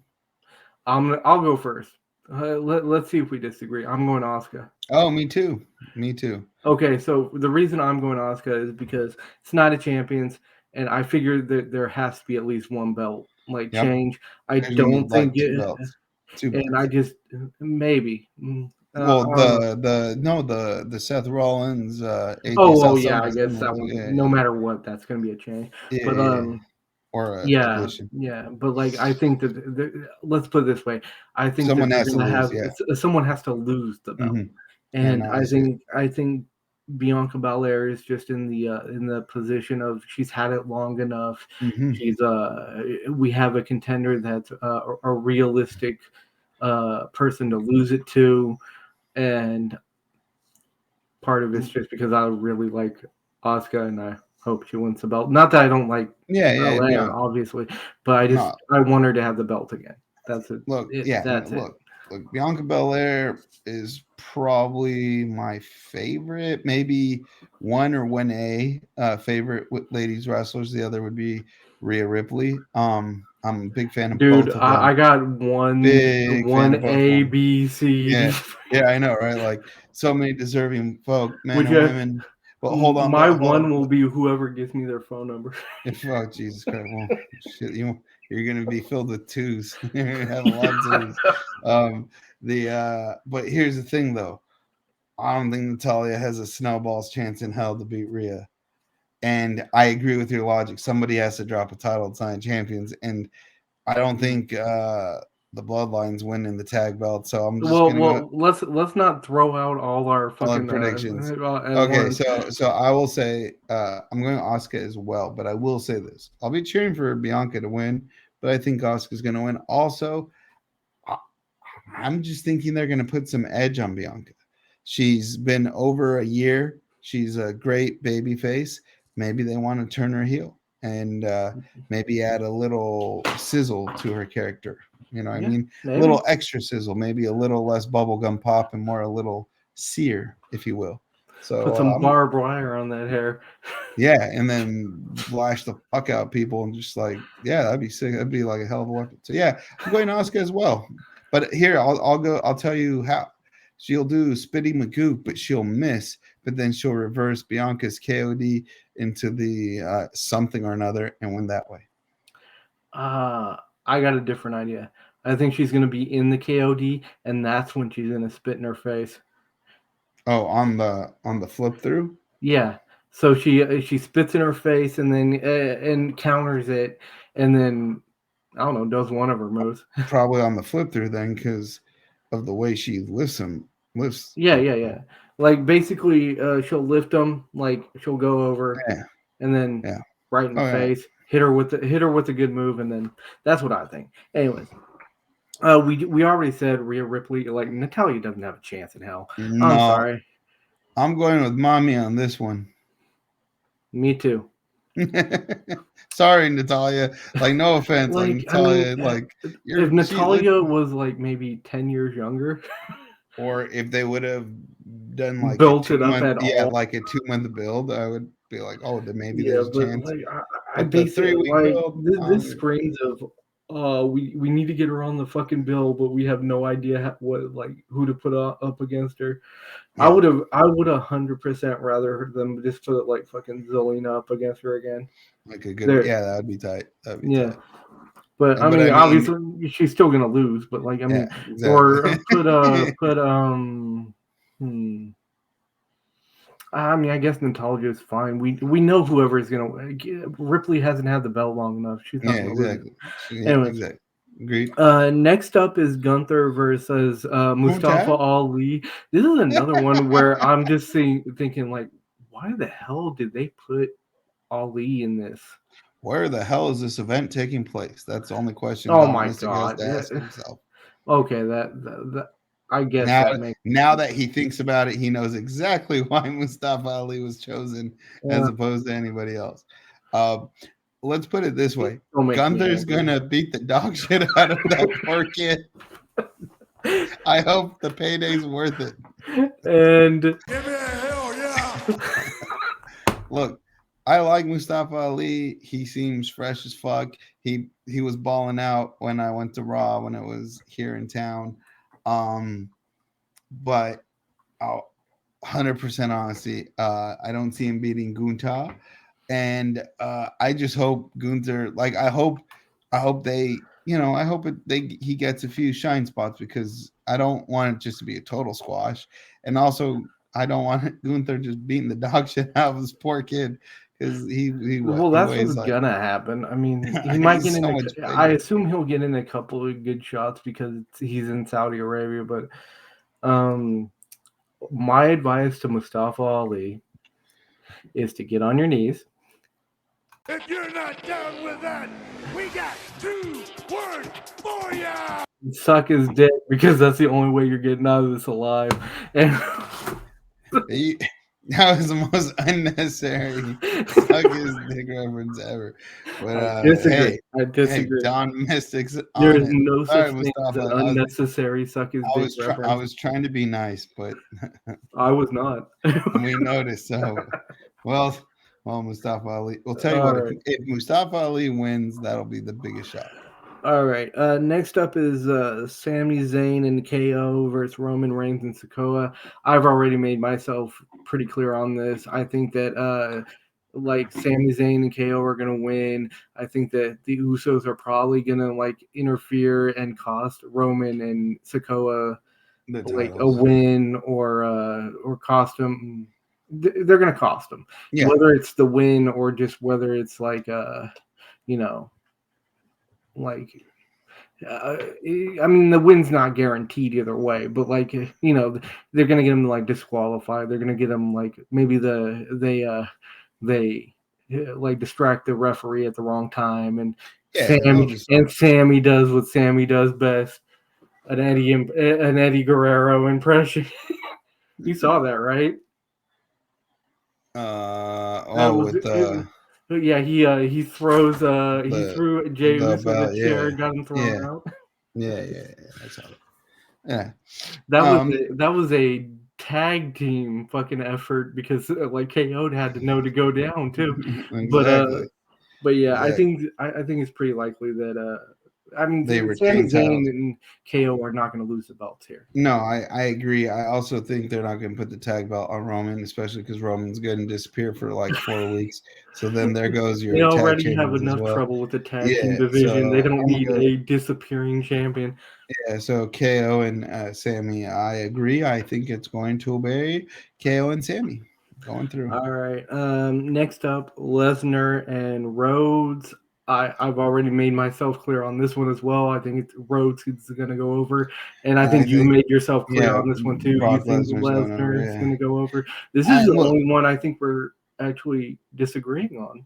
I'll go first. Let's see if we disagree. I'm going Asuka. Oh, me too. Me too. Okay, so the reason I'm going Asuka is because it's Night of Champions, and I figured that there has to be at least one belt change. I don't think two belts. And I just maybe. Well, the Seth Rollins. Yeah, I guess that one. Yeah, no matter what, that's going to be a change. Yeah, but or a addition. Yeah. But like, I think that let's put it this way: I think someone has to lose. Someone has to lose the belt, and I think Bianca Belair is just in the position of she's had it long enough. She's we have a contender that's a realistic person to lose it to. And part of it's just because I really like Asuka and I hope she wins the belt. Not that I don't like Belair, obviously, but I want her to have the belt again. That's it. Look, Bianca Belair is probably my favorite, maybe 1 or 1A favorite with ladies wrestlers. The other would be Rhea Ripley. I'm a big fan of both of them. I got one A, B, C. Yeah, I know, right? Like so many deserving folk, men and women. But hold on, my one will be whoever gives me their phone number. Oh, Jesus Christ! Well, shit, you're gonna be filled with twos. You're gonna have a lot of twos. But here's the thing, though. I don't think Natalya has a snowball's chance in hell to beat Rhea. And I agree with your logic. Somebody has to drop a title to sign champions, and I don't think the Bloodlines winning the tag belt. So I'm just gonna go. Let's not throw out all our fucking predictions. Okay, so I will say I'm going Asuka as well, but I will say this: I'll be cheering for Bianca to win, but I think Asuka's going to win. Also, I'm just thinking they're going to put some edge on Bianca. She's been over a year. She's a great baby face. Maybe they want to turn her heel and maybe add a little sizzle to her character. You know what I mean? Maybe. A little extra sizzle, maybe a little less bubblegum pop and more a little sear, if you will. So put some barbed wire on that hair. Yeah, and then lash the fuck out people and just like, yeah, that'd be sick. That'd be like a hell of a weapon. So yeah, I'm going Asuka as well. But here, I'll tell you how. She'll do Spitty Magoo, but she'll miss. But then she'll reverse Bianca's KOD into the something or another and win that way. I got a different idea. I think she's going to be in the KOD, and that's when she's going to spit in her face. Oh, on the flip through? Yeah. So she spits in her face and then and counters it, and then I don't know, does one of her moves. Probably on the flip through then, because of the way she lifts him. Yeah. Like basically, she'll lift him, like she'll go over, and then right in the face, hit her with a good move, and then that's what I think. Anyways, we already said Rhea Ripley. Like Natalya doesn't have a chance in hell. No, I'm sorry. I'm going with mommy on this one. Me too. Sorry, Natalya. Like, no offense, like Natalya. If Natalya was like maybe 10 years younger, or if they would have done like built it up at all, like a 2-month build, I would be like, oh, then maybe there's a chance. Like, I basically like this screams of we need to get her on the fucking bill, but we have no idea who to put up against her. Yeah. I would have 100% rather them just put like fucking Zelina up against her again. Like a good, that would be tight. Tight. But I mean, obviously she's still gonna lose. But like, I mean, exactly. Or I mean, I guess Natalya is fine. We know whoever is gonna. Ripley hasn't had the belt long enough. She's not gonna lose. Yeah, exactly. Agreed. Next up is Gunther versus Mustafa Okay. Ali. This is another one where I'm just thinking like, why the hell did they put Ali in this? Where the hell is this event taking place? That's the only question Oh Don my Mystic has god! to ask himself. Okay, that I guess Now, that makes now that he thinks about it, he knows exactly why Mustafa Ali was chosen as opposed to anybody else. Let's put it this way: still makes me Gunther's angry. gonna beat the dog shit out of that poor kid. I hope the payday's worth it. And Give me a hell yeah. Look, I like Mustafa Ali. He seems fresh as fuck. He was balling out when I went to Raw when it was here in town. But 100% honesty, I don't see him beating Gunther, and I just hope Gunther. Like I hope they. I hope he gets a few shine spots because I don't want it just to be a total squash, and also I don't want Gunther just beating the dog shit out of this poor kid because he that's weighs what's like gonna happen. I mean, he might get he's in. so much I bigger. assume he'll get in a couple of good shots because he's in Saudi Arabia. But my advice to Mustafa Ali is to get on your knees. If you're not down with that, we got 2 words for ya. Suck his dick because that's the only way you're getting out of this alive. And That was the most unnecessary suck his dick reference ever. But I disagree. hey, Don Mystic's There on is it. no Sorry, such thing as Mustafa. an unnecessary suck his dick I reference. was trying to be nice, but I was not. we noticed. So, well, Mustafa Ali. We'll tell you All what. right. If Mustafa Ali wins, that'll be the biggest shock. All right. Next up is Sami Zayn and KO versus Roman Reigns and Sikoa. I've already made myself pretty clear on this. I think that like Sami Zayn and KO are gonna win. I think that the Usos are probably gonna like interfere and cost Roman and Sikoa The like a titles. win or cost them. They're gonna cost them. Yeah. Whether it's the win or just whether it's like like I mean the win's not guaranteed either way, but like they're gonna get them like disqualified. They're gonna get them like maybe they like distract the referee at the wrong time, and Sammy does what Sammy does best, an Eddie Guerrero impression. You saw that, right? He throws he threw Jey Uso in the chair, got him thrown out. Yeah, I saw it. Yeah. That was a tag team fucking effort because like KO had to know to go down too. Exactly. But yeah, Exactly. I think it's pretty likely that I mean They Sami retain Zayn titles. and KO are not going to lose the belts here. No, I agree. I also think they're not going to put the tag belt on Roman, especially because Roman's going to disappear for like 4 weeks. So then there goes your They tag already have champions as enough well. trouble with the tag Yeah, team division. so They don't I'm need gonna a disappearing champion. Yeah, so KO and Sammy, I agree. I think it's going to obey KO and Sammy going through. All right. Next up, Lesnar and Rhodes. I've already made myself clear on this one as well. I think Rhodes is going to go over, and I think you made yourself clear on this one too. Brock You think Lesnar's going over, Lesnar is yeah. going to go over. This is the only one I think we're actually disagreeing on.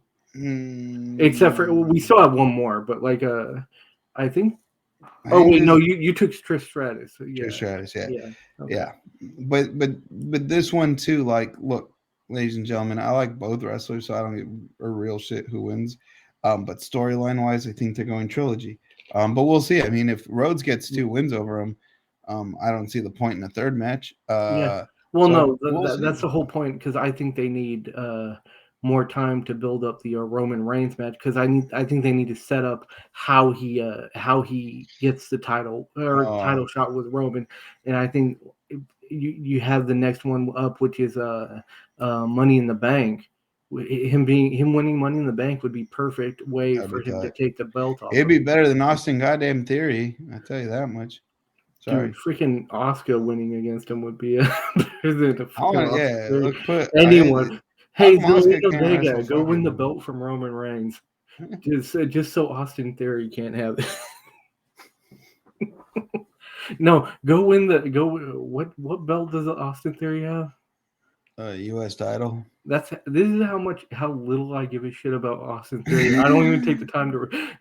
Except for we still have one more, but like I think. Oh wait, no, you took Trish Stratus. So yeah. Trish Stratus, yeah. Okay. Yeah. But this one too, like, look, ladies and gentlemen, I like both wrestlers, so I don't give a real shit who wins. But storyline wise, I think they're going trilogy. But we'll see. I mean, if Rhodes gets 2 wins over him, I don't see the point in a third match. Yeah. Well, so no, that's the whole point because I think they need more time to build up the Roman Reigns match because I think they need to set up how he gets the title or title shot with Roman, and I think you have the next one up, which is Money in the Bank. Him winning Money in the Bank would be perfect way for him to take the belt off. It'd be better than Austin goddamn Theory. I tell you that much. Sorry. Dude, freaking Oscar winning against him would be anyone. Hey, Zelina Vega, go win the belt from Roman Reigns. Just so Austin Theory can't have it. No, go win the go. What belt does Austin Theory have? U.S. title. This is how little I give a shit about Austin Theory. I don't even take the time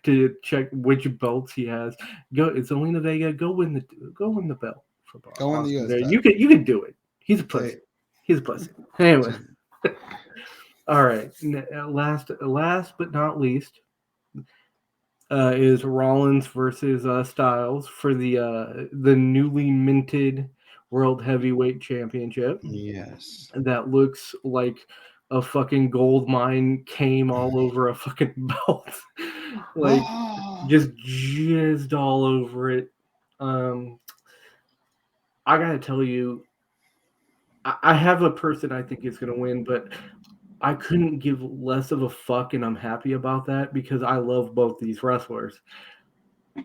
to check which belts he has. It's Selena Vega. Go win the belt for Go win the Austin US Theory. title. You can do it. He's a pussy. He's a pussy. Anyway, all right. Last but not least, is Rollins versus Styles for the newly minted World Heavyweight Championship. Yes. That looks like a fucking gold mine came all over a fucking belt. Like just jizzed all over it. I gotta tell you, I have a person I think is gonna win, but I couldn't give less of a fuck, and I'm happy about that because I love both these wrestlers.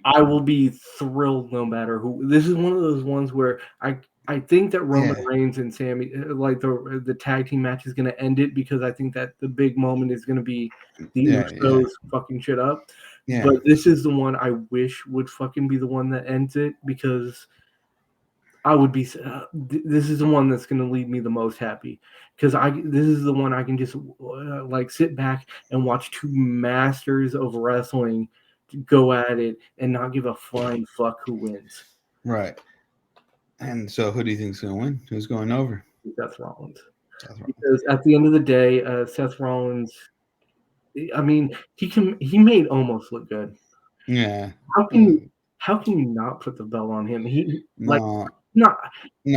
I will be thrilled no matter who. This is one of those ones where I think that Roman Reigns and Sami, like the tag team match, is going to end it because I think that the big moment is going to be the Usos fucking shit up. Yeah. But this is the one I wish would fucking be the one that ends it because I would be. This is the one that's going to leave me the most happy because this is the one I can just like sit back and watch two masters of wrestling go at it and not give a flying fuck who wins. Right. And so who do you think's going to win? Who's going over? Seth Rollins. Because at the end of the day, Seth Rollins, I mean, he made almost look good. Yeah. How can you not put the belt on him? No,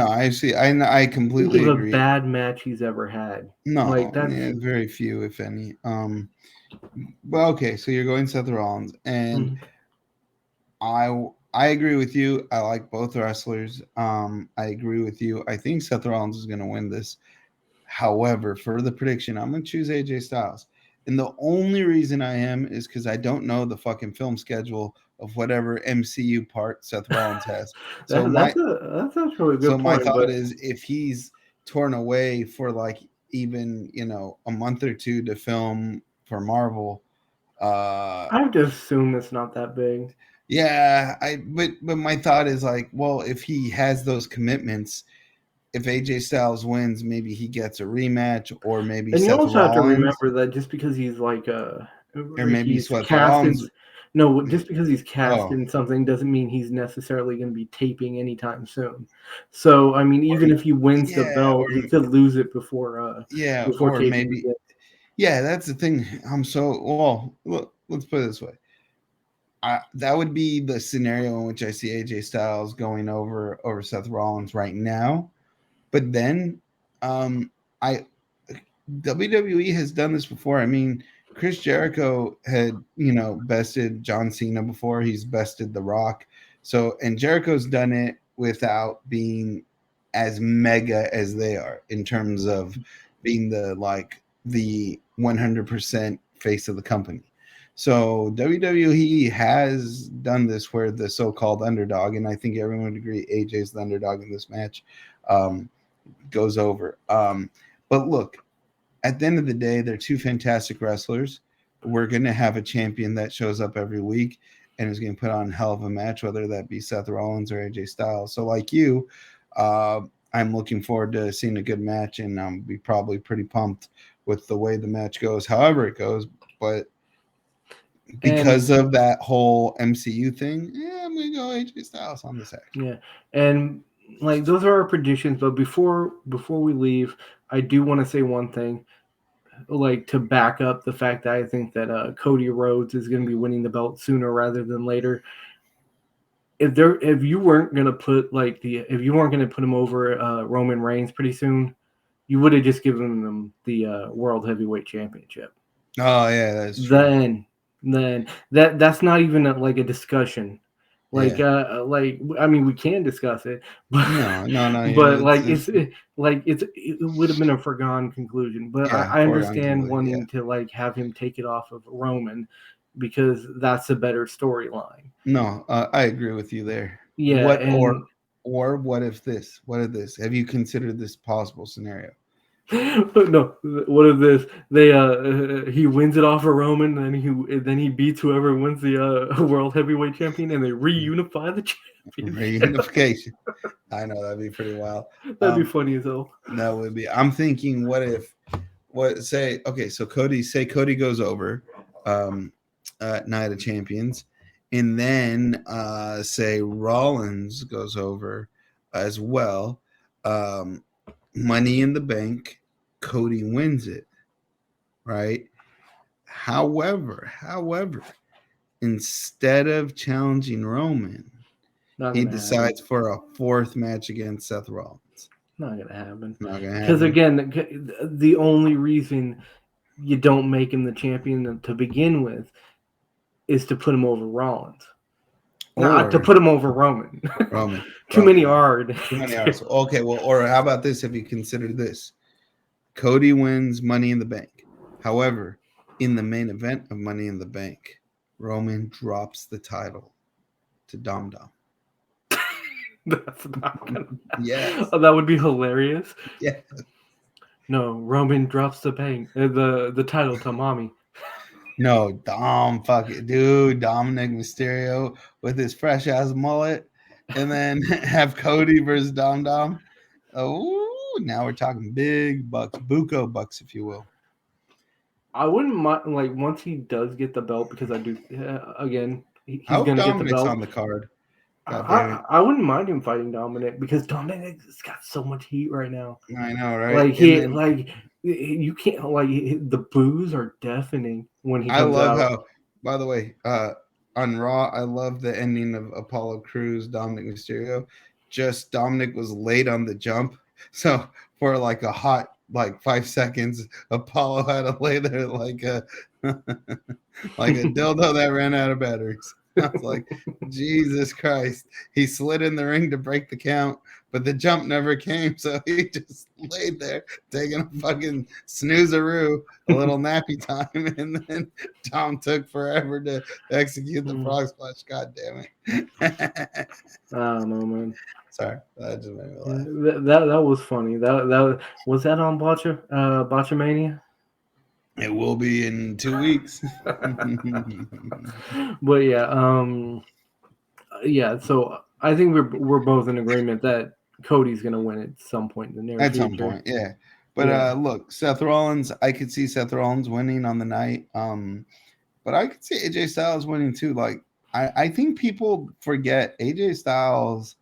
I see. I completely agree. A bad match he's ever had. No, very few, if any. Well, okay, so you're going Seth Rollins, and I agree with you. I like both wrestlers. I agree with you. I think Seth Rollins is going to win this. However, for the prediction, I'm going to choose AJ Styles. And the only reason I am is because I don't know the fucking film schedule of whatever MCU part Seth Rollins has. So that's actually a good point. So my thought is if he's torn away for like even, a month or two to film for Marvel. I would assume it's not that big. Yeah, but my thought is like, well, if he has those commitments, if AJ Styles wins, maybe he gets a rematch, or maybe and Seth you also Rollins, have to remember that just because he's like or maybe Seth Rollins. No, just because he's cast in something doesn't mean he's necessarily going to be taping anytime soon. So I mean, even if he wins the belt, he could lose it before. Before or maybe. Yeah, that's the thing. Look, let's put it this way. That would be the scenario in which I see AJ Styles going over Seth Rollins right now. But then WWE has done this before. I mean, Chris Jericho had, bested John Cena before. He's bested The Rock. So, and Jericho's done it without being as mega as they are in terms of being the 100% face of the company. So WWE has done this where the so-called underdog, and I think everyone would agree AJ's the underdog in this match, goes over. But look, at the end of the day, they're two fantastic wrestlers. We're going to have a champion that shows up every week and is going to put on a hell of a match, whether that be Seth Rollins or AJ Styles. So like you, I'm looking forward to seeing a good match, and I'll be probably pretty pumped with the way the match goes, however it goes. But because of that whole MCU thing, I'm going to go AJ Styles on this action. Yeah, and like those are our predictions. But before we leave, I do want to say one thing, like to back up the fact that I think that Cody Rhodes is going to be winning the belt sooner rather than later. If you weren't going to put him over Roman Reigns pretty soon, you would have just given them the World Heavyweight Championship. Oh yeah, that's true. Then that's not even a discussion. I mean, we can discuss it, but no. But it would have been a foregone conclusion. But I understand wanting to have him take it off of Roman because that's a better storyline. No, I agree with you there. Yeah, or what if this? What if this? Have you considered this possible scenario? No, what is this? They he wins it off of Roman, and then he beats whoever wins the world heavyweight champion, and they reunify the champion. Reunification. I know that'd be pretty wild. That'd be funny as hell. That would be. I'm thinking, so Cody goes over Night of Champions, and then say Rollins goes over as well. Money in the Bank, Cody wins it, right? However, instead of challenging Roman, he decides for a fourth match against Seth Rollins. Not gonna happen. Not gonna happen. Because again, the only reason you don't make him the champion to begin with is to put him over Rollins. Not to put him over Roman. Too many R's. Okay, well, or how about this? If you consider this, Cody wins Money in the Bank. However, in the main event of Money in the Bank, Roman drops the title to Dom Dom. That's not gonna happen. Yes. Oh, that would be hilarious. Yeah. No, Roman drops the title to Mommy. No, dude, Dominic Mysterio with his fresh ass mullet, and then have Cody versus Dom Dom. Oh, now we're talking big bucks, buco bucks, if you will. I wouldn't mind, like, once he does get the belt, because I do, again, he's I hope gonna Dominic's get the belt on the card. I wouldn't mind him fighting Dominic, because Dominic's got so much heat right now. I know, right? Like you can't, like, the boos are deafening when he comes out. I love how, by the way, on Raw, I love the ending of Apollo Crews, Dominic Mysterio. Just Dominic was late on the jump, so for like a hot 5 seconds, Apollo had to lay there like a like a dildo that ran out of batteries. I was like, Jesus Christ. He slid in the ring to break the count, but the jump never came, so he just laid there taking a fucking snoozeroo, a little nappy time, and then Tom took forever to execute the frog splash. God damn it. I don't know, man. Sorry, that just made me laugh. That was funny. That was that on Botchamania? It will be in 2 weeks. But yeah, so I think we're both in agreement that Cody's gonna win at some point in the near future. At some point, yeah. But look, Seth Rollins, I could see Seth Rollins winning on the night. But I could see AJ Styles winning too. Like, I think people forget AJ Styles.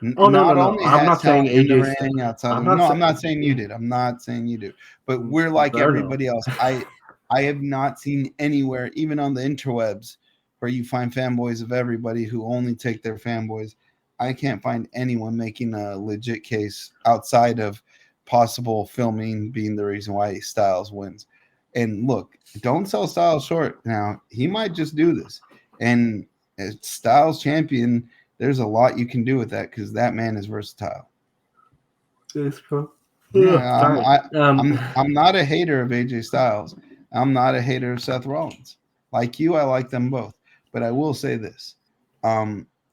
I'm not saying AJ I'm not saying you did. I'm not saying you do. But we're like everybody else. I have not seen anywhere, even on the interwebs, where you find fanboys of everybody who only take their fanboys. I can't find anyone making a legit case outside of possible filming being the reason why Styles wins. And look, don't sell Styles short. Now, he might just do this. And as Styles champion, there's a lot you can do with that because that man is versatile. It's cool. Yeah, I'm not a hater of AJ Styles. I'm not a hater of Seth Rollins. Like you, I like them both. But I will say this.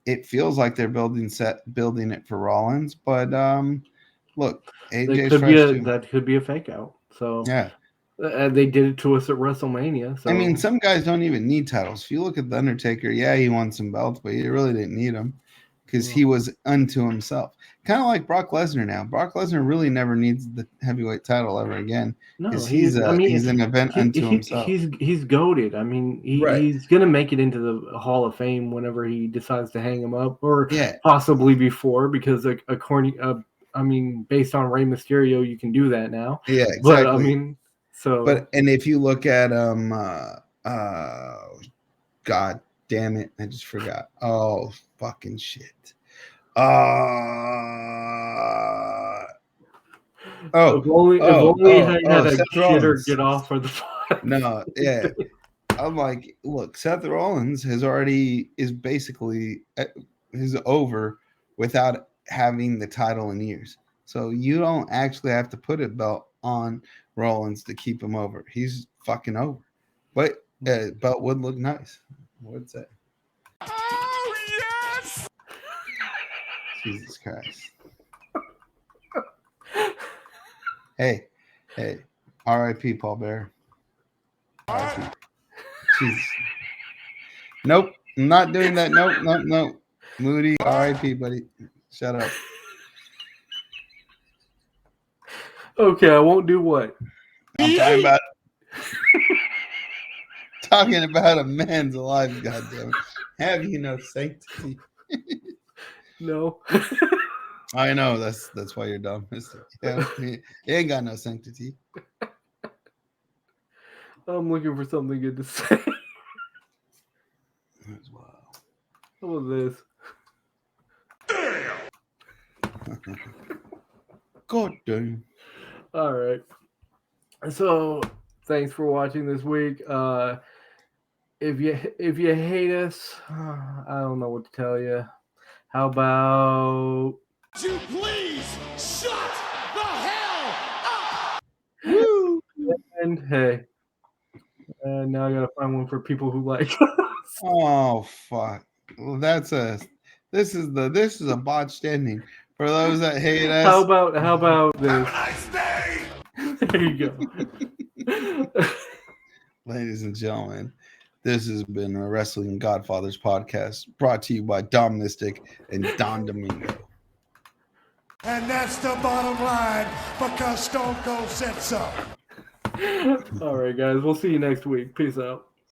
It feels like they're building it for Rollins. But look, AJ's that could be a fake out. So yeah. They did it to us at WrestleMania. So I mean, some guys don't even need titles. If you look at The Undertaker, yeah, he won some belts, but he really didn't need them because he was unto himself. Kind of like Brock Lesnar now. Brock Lesnar really never needs the heavyweight title ever again because he's an event unto himself. He's goated. I mean, he's gonna make it into the Hall of Fame whenever he decides to hang him up, or possibly before, because based on Rey Mysterio, you can do that now. Yeah, exactly. But I mean. So, and if you look at God damn it, I just forgot. Oh fucking shit. If only I had a shitter get off for the fight. No, yeah. I'm like, look, Seth Rollins is basically over without having the title in years. So you don't actually have to put a belt on Rollins to keep him over. He's fucking over. But belt would look nice. What'd say? Oh yes! Jesus Christ. Hey, Hey, R.I.P. Paul Bear. R.I.P. Jeez. Nope, I'm not doing that. Nope. Moody, R.I.P. buddy. Shut up. Okay, I won't do what? I'm talking about a man's life, goddammit. Have you no sanctity? No. I know, that's why you're dumb. Yeah, you ain't got no sanctity. I'm looking for something good to say. That's wild. How about this? God damn. All right. So, thanks for watching this week. If you hate us, I don't know what to tell you. How about You please shut the hell up! Woo! and hey, now I gotta find one for people who like us. Oh fuck. Well, this is a botched ending. For those that hate us. How about this? Have a nice day! There you go. Ladies and gentlemen, this has been a Wrestling Godfatherz podcast brought to you by Dom Mystik and Don Domingo. And that's the bottom line because Stone Cold said so. All right, guys. We'll see you next week. Peace out.